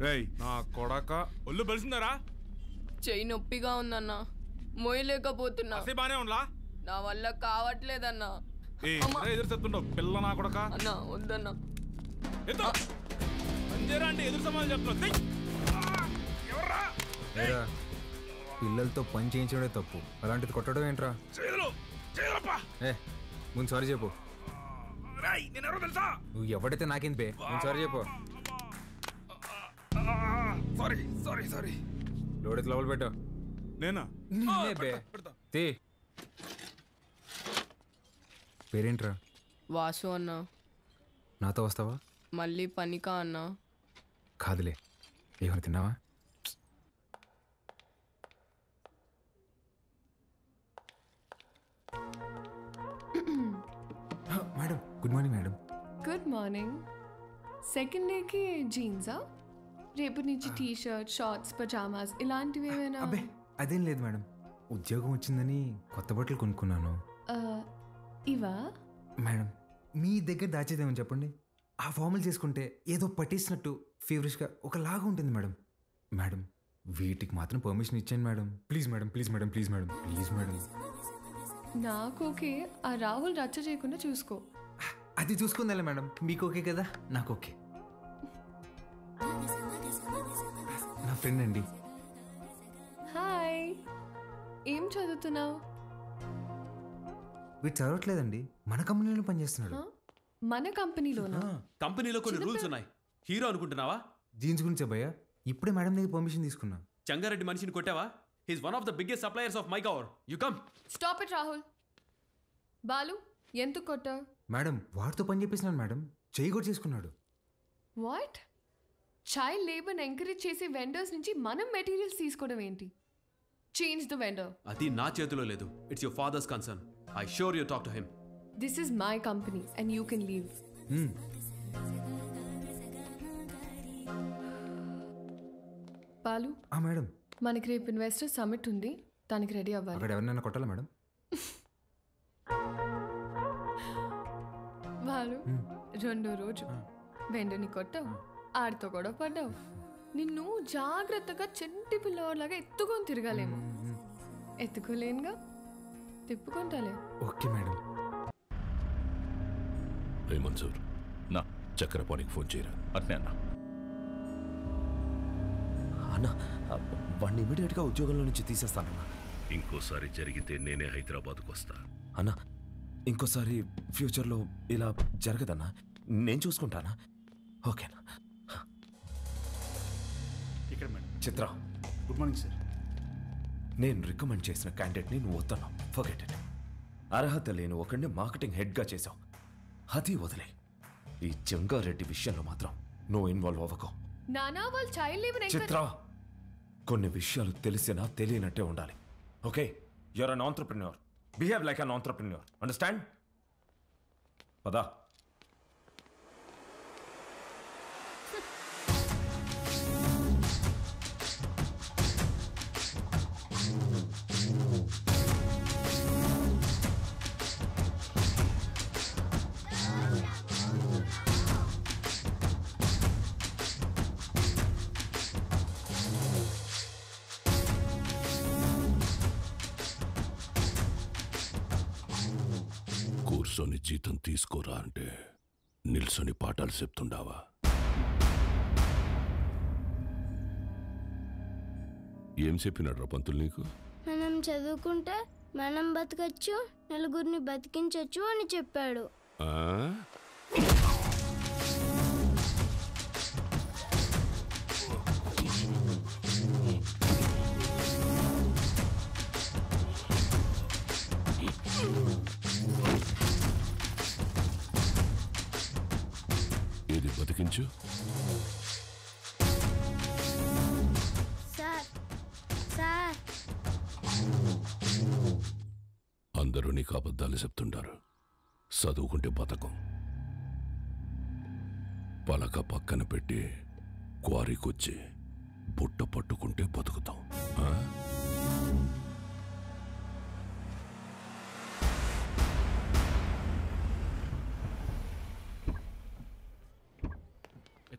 రేయ్ నా కొడక ఒళ్ళు బలిసిందరా? చెయ్యి నొప్పిగా ఉందన్నా, మోయలేకపోతున్నా. బానే ఉండలా? నా వల్ల కావట్లేదన్నా. ఎదురు చెప్తుండవు పిల్ల నా కొడక. అన్నా వద్దన్నా. అంటే ఎదురు సమాధానం చెప్తున్నా. పిల్లలతో పని చేయించడే తప్పు, అలాంటిది కొట్టడం ఏంట్రా? ముందు సారీ చెప్పు. నువ్వు ఎవడైతే నాకేం పే, నేను సారీ చెప్పు. సారీ లోడెత్తి లోపల పెట్టు. నేనా? పేరేంట్రా? వాసు అన్నా. నాతో వస్తావా? మళ్ళీ పనికా అన్నా? కాదులే, ఏమైనా తిన్నావా? Madam good morning. Madam good morning. Second డేకి జీన్సా? రేపు నుంచి టీ షర్ట్, షార్ట్స్, పజామాస్ ఇలాంటివి ఏమైనా? అబ్బే అదేం లేదు మేడం, ఉద్యోగం వచ్చిందని కొత్త బట్టలు కొనుక్కున్నాను. ఇవా? మేడం మీ దగ్గర దాచేదేమని చెప్పండి, ఆ ఫార్మల్ చేసుకుంటే ఏదో పట్టేసినట్టు ఫీవరిష్గా ఒకలాగా ఉంటుంది మేడం. మేడం వీటికి మాత్రం పర్మిషన్ ఇచ్చాను madam. Please madam, please madam, please madam, please madam. నాకు ఓకే, ఆ రాహుల్ రచ్చ చేయకుండా చూసుకో. అది చూసుకుందా మేడం, మీకు ఓకే కదా? నాకు ఓకే. నా ఫ్రెండ్ అండి. హాయ్, ఏం చదువుతున్నావు? వీడు చదవట్లేదండి, మన కంపెనీలో పనిచేస్తున్నాడు. మన కంపెనీలోనా? కంపెనీలో కొన్ని రూల్స్ ఉన్నాయి. హీరో అనుకుంటున్నావా? జీన్స్ గురించి భయ్యా ఇప్పుడే మేడం దగ్గర పర్మిషన్ తీసుకున్నా. చంగారెడ్డి మనిషిని కొట్టావా? He's one of the biggest suppliers of మైకవర్. You come. Stop it Rahul. Balu ఎందుకు కొట్టావు? మేడం వాడితో పని చేపిస్తున్నాను మేడం, చేయి కూడా చేసుకున్నాడు. వాట్? చైల్డ్ లేబర్ ఎంకరేజ్ చేసే వెండర్స్ నుంచి మనం మెటీరియల్స్ తీసుకోవడం ఏంటి? Change the vendor. అది నా చేతిలో లేదు. It's your father's concern. I sure you talk to him. This is my company and you can leave. Balu madam మనకి రేపు ఇన్వెస్టర్ సమిట్ ఉంది, దానికి రెడీ అవ్వాలి. అక్కడ ఎవరినైనా కొట్టాలా మేడం? బాలు రెండో రోజు వెండని కొట్టావు, ఆడితో గొడవ పడ్డావు. నిన్ను జాగ్రత్తగా చెంటి పిల్లవాడిలాగా ఎత్తుకొని తిరగాలేమో. ఎత్తుకోలేనుగా, తిప్పుకుంటాలే. Okay madam. రే మన్సూర్, నా చక్రపాణికి ఫోన్ చేయరా. అట్నే అన్నా. అన్నా వాడిని ఇమీడియట్గా ఉద్యోగంలో నుంచి తీసేస్తానన్నా. ఇంకోసారి జరిగితే నేనే హైదరాబాద్కు వస్తా. అన్నా ఇంకోసారి ఫ్యూచర్లో ఇలా జరగదన్నా, నేను చూసుకుంటానా? ఓకేనా? ఇక్కడ మేడం. చిత్ర గుడ్ మార్నింగ్ సార్. నేను రికమెండ్ చేసిన క్యాండిడేట్ని నువ్వు వద్దన్నావు. Forget it. అర్హత లేని ఒకడిని మార్కెటింగ్ హెడ్గా చేశావు, అది వదిలే. ఈ జంగారెడ్డి విషయంలో మాత్రం నువ్వు ఇన్వాల్వ్ అవ్వకు. నానా వాళ్ళు చైల్డ్ లేబర్. చిత్ర కొన్ని విషయాలు తెలిసినా తెలియనట్టే ఉండాలి. Okay, you're an entrepreneur. Behave like an entrepreneur. Understand? పదా. కూర్చొని జీతం తీసుకోరా అంటే నిల్సొని పాఠాలు చెప్తుండావా? ఏం చెప్పినాడ్రా పంతులు నీకు? మనం చదువుకుంటే మనం బతకచ్చు, నలుగురిని బతికించచ్చు అని చెప్పాడు. ఏది బతికించు? సార్ సార్ అందరూ నీకు అబద్ధాలు చెప్తుంటారు. చదువుకుంటే బతకం. పలక పక్కన పెట్టి క్వారీకొచ్చి బుట్ట పట్టుకుంటే బతుకుతాం.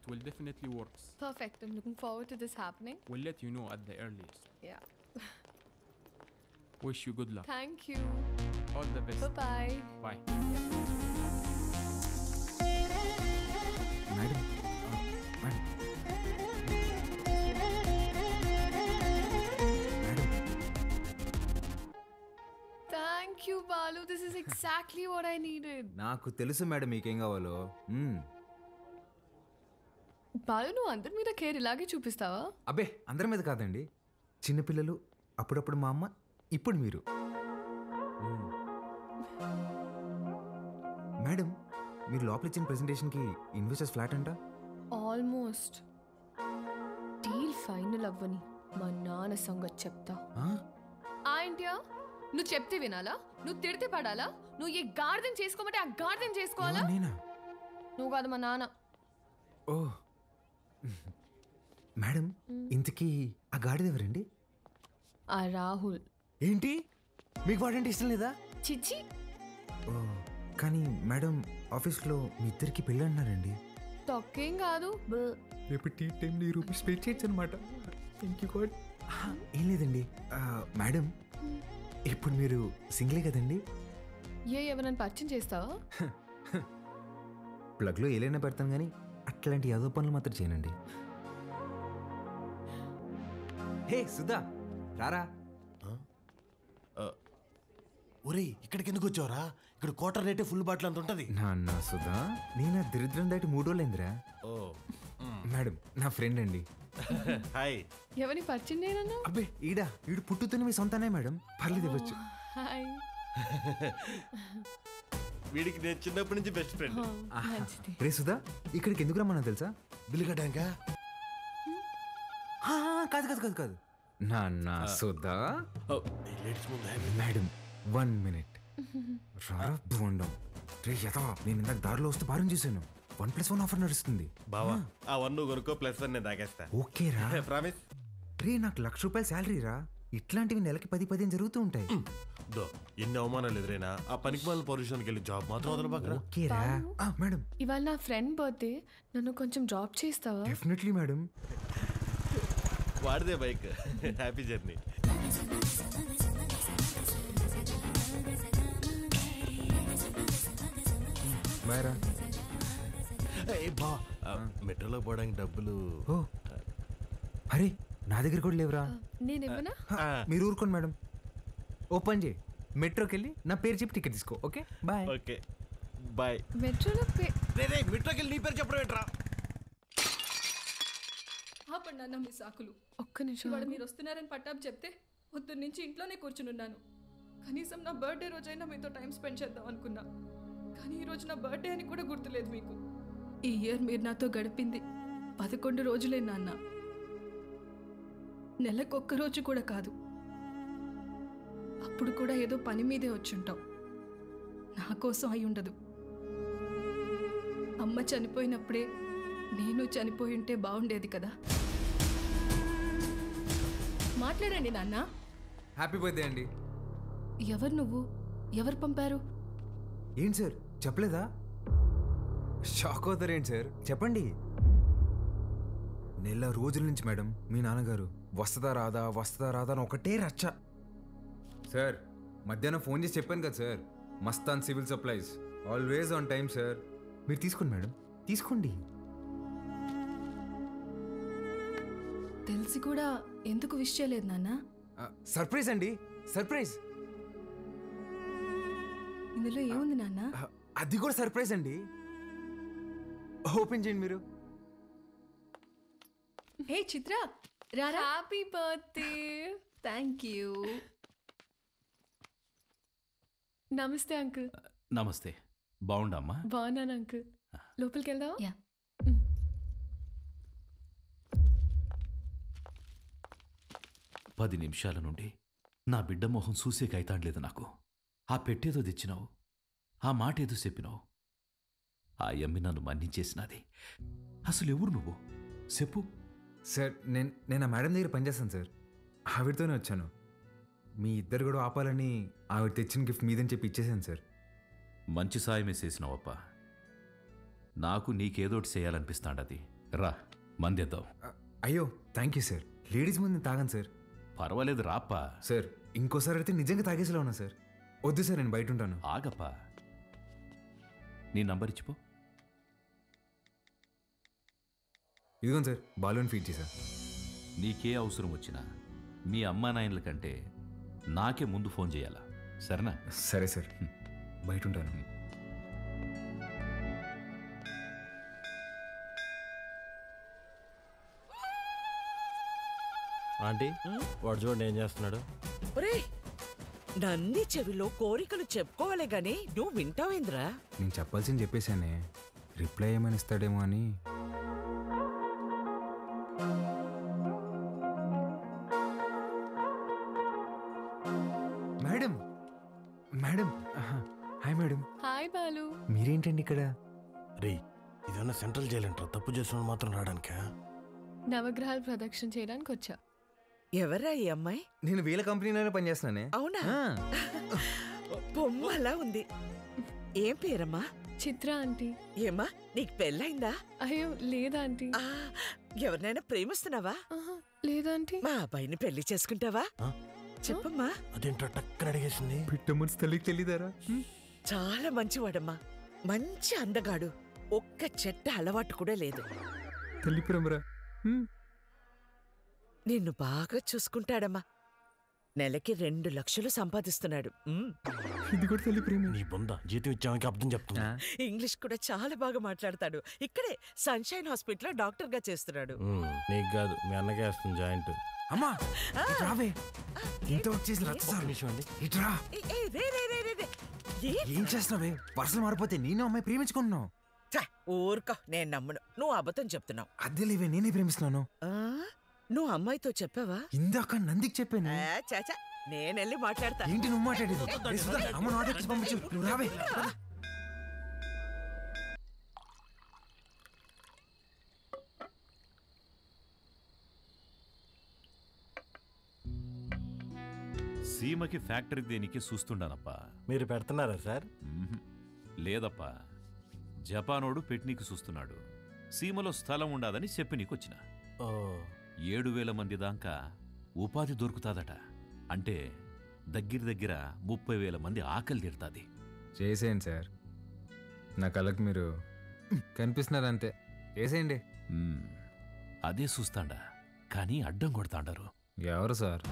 will definitely work. Perfect. I'm looking forward to this happening. We'll let you know at the earliest. Yeah. Wish you good luck. Thank you. All the best. Bye-bye. Bye. Madam madam madam Thank you, Balu. This is exactly what I needed. నాకు తెలుసు madam మీకేం కావాలో. బాలు నువ్వు అందరి మీద care ఇలాగే చూపిస్తావా? అబ్బే అందరి మీద కాదండి, చిన్నపిల్లలు, అప్పుడప్పుడు మా అమ్మ, ఇప్పుడు మీరు. మేడం మీరు లోపల ఇచ్చిన ప్రెజెంటేషన్కి ఇన్వెస్టర్స్ ఫ్లాట్ అంట. ఆల్మోస్ట్ డీల్ ఫైనల్ అవ్వని మా నాన్న సంగతి చెప్తా. ఏంటియా నువ్వు చెప్తే వినాలా? నువ్వు తిడితే పడాలా? నువ్వు ఏ గార్డెన్ చేసుకోమంటే ఆ గార్డెన్ చేసుకోవాలా? నేనా? నువ్వు కాదు మా నాన్న. ఓ మేడం ఇంతకీ ఆ గాడిద ఎవరండి? ఆ రాహుల్. ఏంటి మీకు వాడంటే ఇష్టం లేదా? చిచ్చి. ఓ కానీ మేడం ఆఫీస్లో మీ ఇద్దరికి పెళ్ళి అన్నారండి. తొక్కేం కాదు. రేపు టీ టైంలో ఈ రూపీస్ పే చేయొచ్చు అనమాట. Thank you God. ఏం లేదండి మేడం, ఇప్పుడు మీరు సింగిలే కదండి? ఎవరైనా పరిచయం చేస్తావా? ప్లగ్లో ఏలైనా పెడతాను కానీ అట్లాంటి యాదో పనులు మాత్రం చేయనండి. హే సుధా రారా. ఒరేయ్ ఇక్కడికి ఎందుకు వచ్చావురా? ఇక్కడ క్వార్టర్ రేటే ఫుల్ బాటిల్ అంత ఉంటుంది. నాన్న సుధా నేను దరిద్రం దాటి 3 రోజులైందిరా. ఓ మేడం నా ఫ్రెండ్ అండి. హాయ్. ఎవరిని పరిచయం చేయనన్నా? అబ్బే ఈడు పుట్టుతున్న మీ సొంతనే మేడం, పర్లేదు ఇవ్వచ్చు. హాయ్. వీడికి నేను చిన్నప్పటి నుంచి బెస్ట్ ఫ్రెండ్. రే సుధా ఇక్కడికి ఎందుకు రమ్మన్నా తెలుసా? బిల్లు కట్టాక? కాదు కాదు కాదు కాదు నాన్న సుధా. మేడం 1 minute రారా బోండం. రే యథవా నేను ఇందాక దారిలో వస్తూ భారం చూశాను. 1+1 ఆఫర్ నడుస్తుంది బావా. ఆ 1 నువ్వు కొనుక్కో, +1 నేను తాగేస్తా. ఓకే రా. ప్రామిస్. రే నాకు ₹1,00,000 శాలరీ రా. ఇట్లాంటివి నెలకి 10-15 జరుగుతూ ఉంటాయి. ఎన్ని అవమానాలు ఎదురైనా ఆ పనికి మాలిన పొజిషన్కి వెళ్ళి జాబ్ మాత్రం వదలబాకరా. ఓకే రా మేడం. ఇవాళ నా ఫ్రెండ్ బర్త్డే, నన్ను కొంచెం డ్రాప్ చేస్తావా? Definitely madam. వాడిదే బైక్. Happy journey. బాయ్ రా. బా మెట్రోలో పోవడానికి డబ్బులు. ఓ అరే నా దగ్గర కూడా లేవురా. నేను ఇవ్వనా? మీరు ఊరుకోండి మేడం. ఓపెన్ చేయి, మెట్రోకి వెళ్ళి నా పేరు చెప్పి టికెట్ తీసుకో. Okay bye. Okay bye. మెట్రోలో మెట్రోకి వెళ్ళి నీ పేరు చెప్పడం ఏంట్రా? ఆపండి అన్న మీ సాకులు. ఒక్క నిమిషం. ఇవాళ మీరు వస్తున్నారని పట్టాపు చెప్తే పొద్దున్న నుంచి ఇంట్లోనే కూర్చునున్నాను. కనీసం నా బర్త్డే రోజైనా మీతో టైం స్పెండ్ చేద్దాం అనుకున్నా, కానీ ఈరోజు నా బర్త్డే అని కూడా గుర్తులేదు మీకు. ఈ ఇయర్ మీరు నాతో గడిపింది 11 రోజులే నాన్న. నెలకొక్క రోజు కూడా కాదు. అప్పుడు కూడా ఏదో పని మీదే వచ్చుంటాం. నా కోసం అయి ఉండదు. అమ్మ చనిపోయినప్పుడే నేను చనిపోయి ఉంటే బాగుండేది కదా. మాట్లాడండి నాన్న. హ్యాపీ బర్త్డే అండి. ఎవరు నువ్వు? ఎవరు పంపారు? ఏంటి సార్ చెప్పలేదా? షాక్ అవుతారేంటి సార్, చెప్పండి. నెల రోజుల నుంచి మేడం మీ నాన్నగారు వస్తుందా రాదా అని ఒకటే రచ్చ. సార్ మధ్యాహ్నం ఫోన్ చేసి చెప్పాను కదా sir, Mastan civil supplies always on time sir. మీరు తీసుకోండి మేడం, తీసుకోండి. తెలిసి కూడా ఎందుకు విష్ చేయలేదు నాన్న? సర్ప్రైజ్ అండి, సర్ప్రైజ్. ఇందులో ఏముంది నాన్న? అది కూడా సర్ప్రైజ్ అండి. ఓపెన్ చేయండి మీరు. హే చిత్ర రారా. Happy birthday. Thank you. నమస్తే అంకుల్. నమస్తే. బాగుండమ్మా? బాగున్నాను అంకుల్. లోపలికి వెళ్దావా? యా. 10 నిమిషాల నుండి నా బిడ్డ మొహం చూసేకైతాండలేదు నాకు. ఆ పెట్టేదో తెచ్చినావు, ఆ మాట ఏదో చెప్పినావు. ఆ యమ్మి నన్ను మన్నించేసినది. అసలు ఎవరు నువ్వు చెప్పు. సార్ నేను ఆ మేడం దగ్గర పనిచేస్తాను సార్, ఆవిడతోనే వచ్చాను. మీ ఇద్దరు కూడా ఆపాలని ఆవిడ తెచ్చిన గిఫ్ట్ మీదని చెప్పి ఇచ్చేసాను సార్. మంచి సాయమే చేసినావప్ప. నాకు నీకేదోటి చేయాలనిపిస్తాండది. రా మందేద్దాం. అయ్యో థ్యాంక్ యూ సార్. లేడీస్ ముందు తాగాను సార్. పర్వాలేదు రాప్పా. సార్ ఇంకోసారి అయితే నిజంగా తాగేసేలా ఉన్నా సార్. వద్దు సార్, నేను బయట ఉంటాను. ఆగప్పా, నీ నంబర్ ఇచ్చిపో. ఇదిగోండి సార్, బాలూన్ ఫీడ్ చేశా. నీకే అవసరం వచ్చినా మీ అమ్మా నాయనల కంటే నాకే ముందు ఫోన్ చేయాలా, సరేనా? సరే సార్, బయట ఉంటాను. ఆంటీ వాడు చూడండి ఏం చేస్తున్నాడు. నంది చెవిలో కోరికలు చెప్పుకోవాలే గాని నువ్వు వింటావేంద్రా? నేను చెప్పాల్సింది చెప్పేశానే, రిప్లై ఏమైనా ఇస్తాడేమో అని. Madam madam hi madam. Hi Balu. మీరేంటండి ఇక్కడ? రే ఇదన్నా సెంట్రల్ జైలు అంటారా? తప్పు చేసిన మాత్రం రావడానికా? నవగ్రహాలు ప్రదక్షిణ చేయడానికి వచ్చా. ఎవరా ఈ అమ్మాయి? నేను వీళ్ళ కంపెనీలోనే పనిచేస్తున్నానే. అవునా? బొమ్మలా ఉంది. ఏం పేరమ్మా? చిత్ర ఆంటీ. ఏమ్మా నీకు పెళ్ళైందా? అయ్యో లేదా ఆంటీ. ఎవరినైనా ప్రేమిస్తున్నావా? లేదాంటీ. మా అబ్బాయిని పెళ్లి చేసుకుంటావా? చెప్పమ్మా. అదేంటో టక్కన అడిగేసింది. పిట్ట మనసు తల్లికి తెలియదారా? చాలా మంచివాడమ్మా, మంచి అందగాడు, ఒక్క చెట్ట అలవాటు కూడా లేదు. తల్లి ప్రేమరా. నిన్ను బాగా చూసుకుంటాడమ్మా. నెలకి 2 లక్షలు సంపాదిస్తున్నాడు. ఇది కూడా తల్లి ప్రేమ. నీ బొంద జీతం ఇచ్చామని అర్థం చెప్తున్నా. ఇంగ్లీష్ కూడా చాలా బాగా మాట్లాడతాడు. ఇక్కడే సన్షైన్ హాస్పిటల్లో డాక్టర్ గా చేస్తున్నాడు. నీకు కాదు మీ అన్నకే వస్తుంది జాయింట్. అమ్మా రావే, ఇంత వచ్చేసి ఇట్రా. ఏం చేస్తున్నావే? పర్సలు మారిపోతే నేను అమ్మాయి ప్రేమించుకుంటున్నావు. ఊరుకో, నేను నమ్మను. నువ్వు అబద్ధం చెప్తున్నావు. అద్దెలేవే, నేనే ప్రేమిస్తున్నాను. నువ్వు అమ్మాయితో చెప్పావా? ఇందాక నందికి చెప్పాను. చాచా, నేనెళ్ళి మాట్లాడతా. ఏంటి నువ్వు మాట్లాడేది? అమ్మ నాటకి పంపించు, నువ్వు రావే. సీమకి ఫ్యాక్టరీ దేనికి చూస్తుండానప్పా. మీరు పెడుతున్నారా సార్? లేదప్పా, జపానోడు పెట్నీకి చూస్తున్నాడు. సీమలో స్థలం ఉండదని చెప్పి నీకొచ్చిన. 7,000 మంది దాకా ఉపాధి దొరుకుతాదట. అంటే దగ్గర 30,000 మంది ఆకలి తీరుతుంది. చేసేయండి సార్, నా కళ్ళకి మీరు కనిపిస్తున్నారు అంతే. చేసేయండి. అదే చూస్తాండా, కానీ అడ్డం కొడతాండారు. ఎవరు సార్?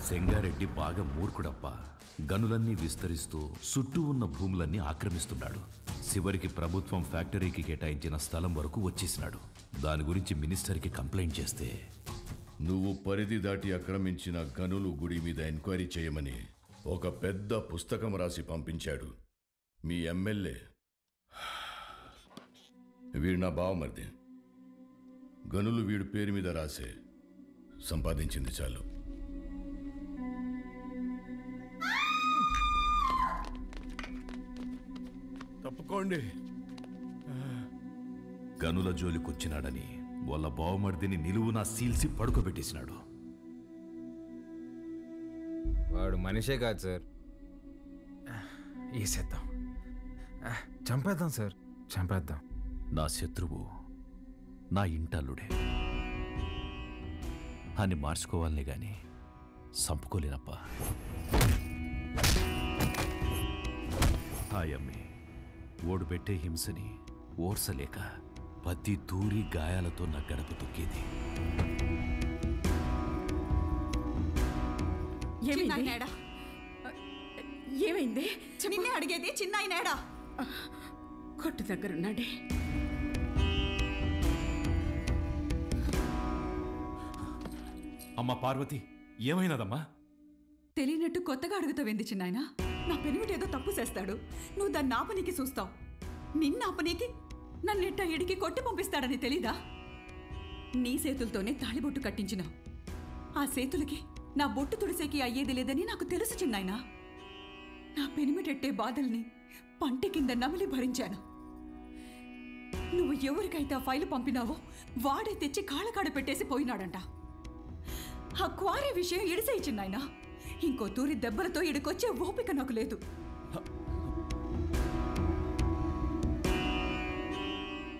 సెంగారెడ్డి బాగా మూర్ఖుడప్ప. గనులన్నీ విస్తరిస్తూ చుట్టూ ఉన్న భూములన్నీ ఆక్రమిస్తున్నాడు. చివరికి ప్రభుత్వం ఫ్యాక్టరీకి కేటాయించిన స్థలం వరకు వచ్చేసినాడు. దాని గురించి మినిస్టర్కి కంప్లైంట్ చేస్తే, నువ్వు పరిధి దాటి ఆక్రమించిన గనులు గుడి మీద ఎంక్వైరీ చేయమని ఒక పెద్ద పుస్తకం రాసి పంపించాడు మీ ఎమ్మెల్యే. వీడు నా బావమరిది. గనులు వీడు పేరు మీద రాసే సంపాదించింది చాలు. తప్పుకోండి. గనుల జోలికొచ్చినాడని వాళ్ళ బావమర్దిని నిలువునా సీల్సి పడుకోబెట్టేసినాడు. వాడు మనిషే కాదు సార్. వేసేద్దాం, చంపేద్దాం సార్, చంపేద్దాం. నా శత్రువు నా ఇంటల్లుడే అని మార్చుకోవాలనే గాని చంపుకోలేనప్పా. హాయమ్మి ఓడు పెట్టే హింసని ఓర్సలేక పత్తి దూరి గాయాలతో నా గడప తొక్కేది. ఏమైంది? నిన్నే అడిగేది. చిన్నాయనేడా? కొట్టు దగ్గరున్నాడే. అమ్మ పార్వతి, ఏమైనదమ్మా? తెలియనట్టు కొత్తగా అడుగుతావేంది చిన్నాయన? నా పెనిమిటేదో తప్పు చేస్తాడు, నువ్వు దాన్ని ఆపనీకి చూస్తావు. నిన్న ఆపనీకి నన్నెట్ట ఎడికి కొట్టి పంపిస్తాడని తెలీదా? నీ చేతులతోనే తాళిబొట్టు కట్టించినావు. ఆ చేతులకి నా బొట్టు తుడిసేకి అయ్యేది లేదని నాకు తెలుసు చిన్నాయన. నా పెనిమిటెట్టే బాధల్ని పంటి కింద నమిలి భరించాను. నువ్వు ఎవరికైతే ఆ ఫైలు పంపినావో వాడే తెచ్చి కాళ్ళకాడ పెట్టేసి పోయినాడంట. ఆ క్వారీ విషయం ఇడిసేయి చిన్నాయన. ఇంకో తూరి దెబ్బలతో ఇడికొచ్చే ఓపిక నాకు లేదు.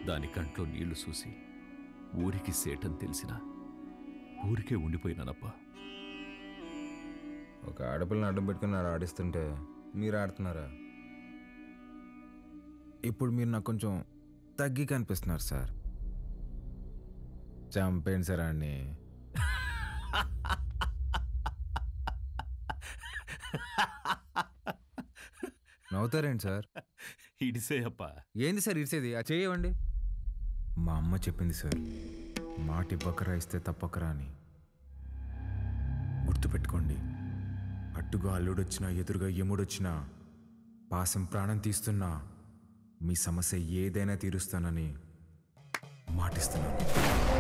దాని కంట్లో నీళ్లు చూసి ఊరికి సేటని తెలిసినా ఊరికే ఉండిపోయినానప్పా. ఒక ఆడపిల్లని అడ్డం పెట్టుకుని ఆడిస్తుంటే మీరు ఆడుతున్నారా? ఇప్పుడు మీరు నాకు కొంచెం తగ్గి కనిపిస్తున్నారు సార్. చంపేయండి సార్ అన్ని. నవ్వుతారేంటి సార్? ఇడిసేయప్పా. ఏంది సార్ ఇడిసేది? ఆ చేయవండి. మా అమ్మ చెప్పింది సార్, మాట ఇవ్వకరా ఇస్తే తప్పకరా అని. గుర్తుపెట్టుకోండి, అట్టుగా అల్లుడొచ్చినా ఎదురుగా యముడొచ్చినా పాసం ప్రాణం తీస్తున్నా మీ సమస్య ఏదైనా తీరుస్తానని మాటిస్తున్నాను.